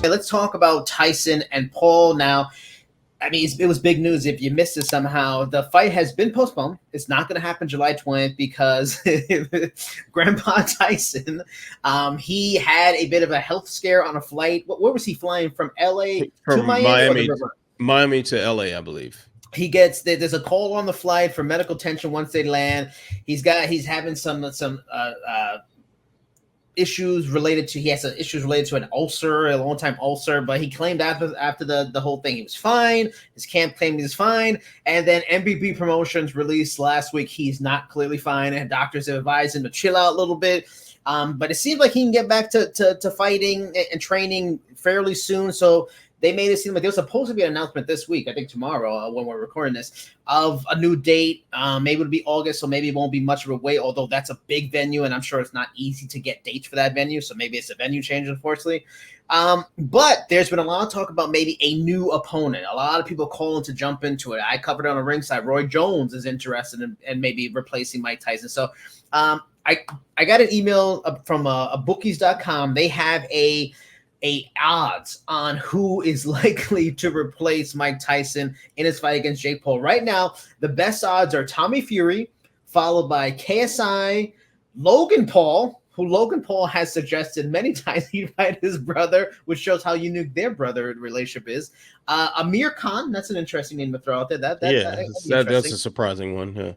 Let's talk about Tyson and Paul now. I mean, it was big news. If you missed it somehow, the fight has been postponed. It's not going to happen July 20th because Grandpa Tyson, he had a bit of a health scare on a flight. Where was he flying from? LA to Miami? Miami to LA, I believe. There's a call on the flight for medical attention once they land. He's having some issues related to an ulcer, a long time ulcer, but he claimed after the whole thing he was fine. His camp claimed he was fine, and then MVP Promotions released last week he's not clearly fine, and doctors have advised him to chill out a little bit. But it seems like he can get back to fighting and training fairly soon. So they made it seem like there was supposed to be an announcement this week, I think tomorrow when we're recording this, of a new date. Maybe it'll be August, so maybe it won't be much of a wait, although that's a big venue, and I'm sure it's not easy to get dates for that venue, so maybe it's a venue change, unfortunately. But there's been a lot of talk about maybe a new opponent. A lot of people calling to jump into it. I covered it on the Ringside. Roy Jones is interested in maybe replacing Mike Tyson. So I got an email from bookies.com. They have a odds on who is likely to replace Mike Tyson in his fight against Jake Paul. Right now, the best odds are Tommy Fury, followed by KSI, Logan Paul, who Logan Paul has suggested many times he'd fight his brother, which shows how unique their brother relationship is. Amir Khan, that's an interesting name to throw out there. That's a surprising one. Yeah.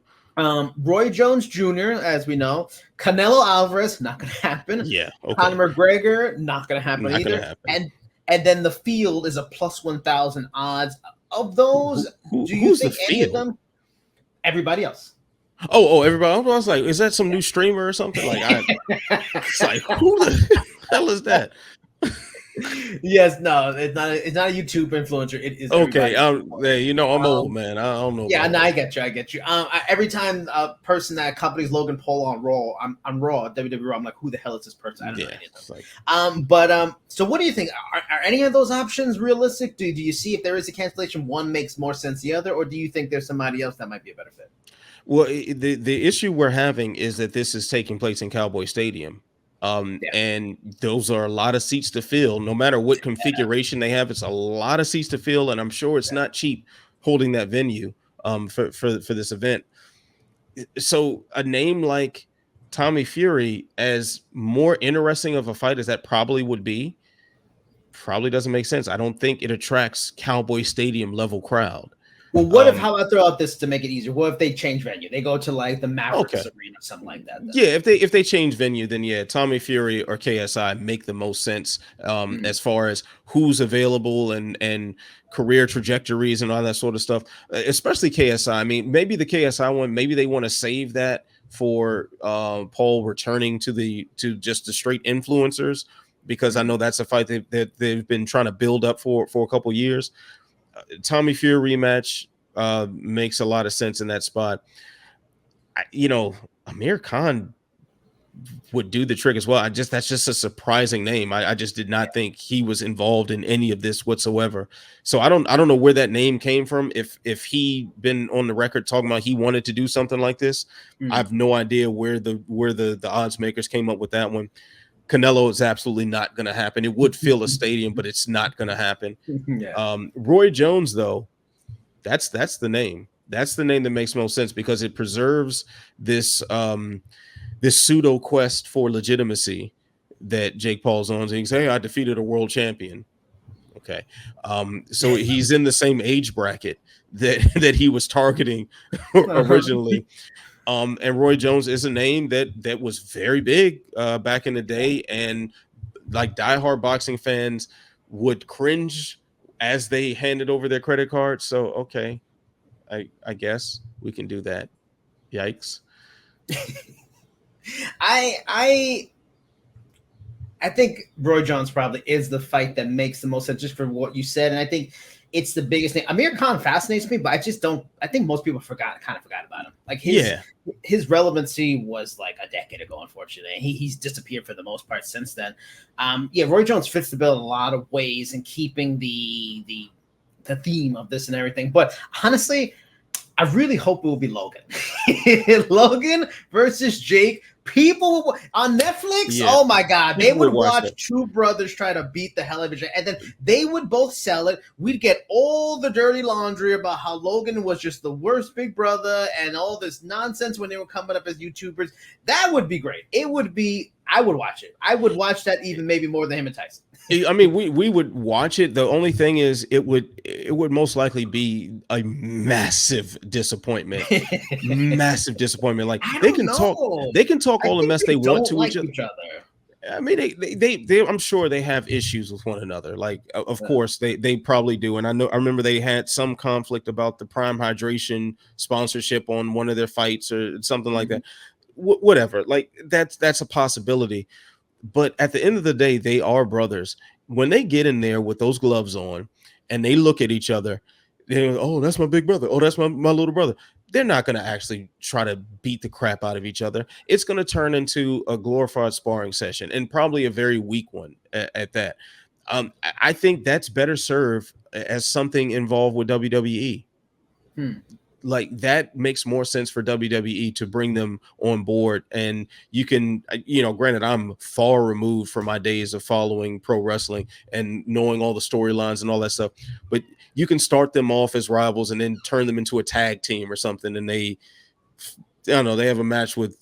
Roy Jones Jr., as we know, Canelo Alvarez, not going to happen. Yeah, okay. Conor McGregor, not going to happen either. And then the field is a plus 1,000 odds. Of those, do you think any of them? Everybody else. Oh, everybody. I was like, is that some new streamer or something? It's like, who the hell is that? Yes, no, it's not a YouTube influencer. It is okay. I'm old, man. I don't know. Yeah, no, I get you. Every time a person that accompanies Logan Paul on Raw, I'm Raw, WWE. I'm like, who the hell is this person? I don't know any of them. So what do you think? Are any of those options realistic? Do you see if there is a cancellation, one makes more sense than the other, or do you think there's somebody else that might be a better fit? Well, the issue we're having is that this is taking place in Cowboy Stadium. And those are a lot of seats to fill. No matter what configuration they have, it's a lot of seats to fill, and I'm sure it's not cheap holding that venue for this event. So a name like Tommy Fury, as more interesting of a fight as that probably would be, probably doesn't make sense. I don't think it attracts Cowboy Stadium level crowd. Well, how about throw out this to make it easier? What if they change venue? They go to like the Mavericks Arena, something like that. Yeah, if they change venue, then yeah, Tommy Fury or KSI make the most sense as far as who's available and career trajectories and all that sort of stuff. Especially KSI. I mean, maybe the KSI one, maybe they want to save that for Paul returning to just the straight influencers, because I know that's a fight that they've been trying to build up for a couple years. Tommy Fury rematch makes a lot of sense in that spot. Amir Khan would do the trick as well. That's just a surprising name. I just did not think he was involved in any of this whatsoever. So I don't know where that name came from. If he been on the record talking about he wanted to do something like this, I have no idea where the odds makers came up with that one. Canelo is absolutely not going to happen. It would fill a stadium, but it's not going to happen. Roy Jones, though, that's the name. That's the name that makes most sense, because it preserves this pseudo quest for legitimacy that Jake Paul's on. So he can say, hey, I defeated a world champion. Okay. So he's in the same age bracket that he was targeting originally. And Roy Jones is a name that was very big back in the day, and like diehard boxing fans would cringe as they handed over their credit card. So okay, I guess we can do that. Yikes. I think Roy Jones probably is the fight that makes the most sense, just for what you said, and I think it's the biggest thing. Amir Khan fascinates me, but I think most people kind of forgot about him. Like his relevancy was like a decade ago, unfortunately. He's disappeared for the most part since then. Roy Jones fits the bill in a lot of ways in keeping the theme of this and everything. But honestly, I really hope it will be Logan. Logan versus Jake People on Netflix, Yeah. oh my God, they People would would watch watch that. two brothers try to beat the hell out of each other, and then they would both sell it. We'd get all the dirty laundry about how Logan was just the worst big brother and all this nonsense when they were coming up as YouTubers. That would be great. It would be, I would watch it. I would watch that even maybe more than him and Tyson. I mean, we would watch it. The only thing is, it would most likely be a massive disappointment. Massive disappointment. Like I they don't can talk, know. they can talk I all the think mess they want don't to like each other. other. I mean, they I'm sure they have issues with one another. Like, of course they probably do. And I remember they had some conflict about the Prime Hydration sponsorship on one of their fights or something like that. Whatever. Like that's a possibility. But at the end of the day, they are brothers. When they get in there with those gloves on and they look at each other, they're, oh, that's my big brother. Oh, that's my little brother. They're not going to actually try to beat the crap out of each other. It's going to turn into a glorified sparring session, and probably a very weak one at that. I think that's better served as something involved with WWE. Like that makes more sense for WWE to bring them on board. And you can, granted, I'm far removed from my days of following pro wrestling and knowing all the storylines and all that stuff, but you can start them off as rivals and then turn them into a tag team or something. And I don't know, they have a match with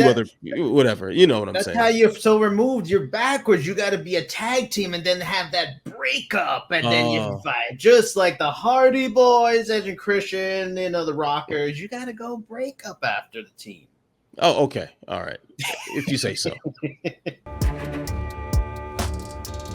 other, whatever, you know what I'm saying? That's how you're so removed. You're backwards. You got to be a tag team and then have that breakup, and then you fight. Just like the Hardy Boys, Edge and Christian, the Rockers. You got to go break up after the team. Oh, okay. All right. If you say so.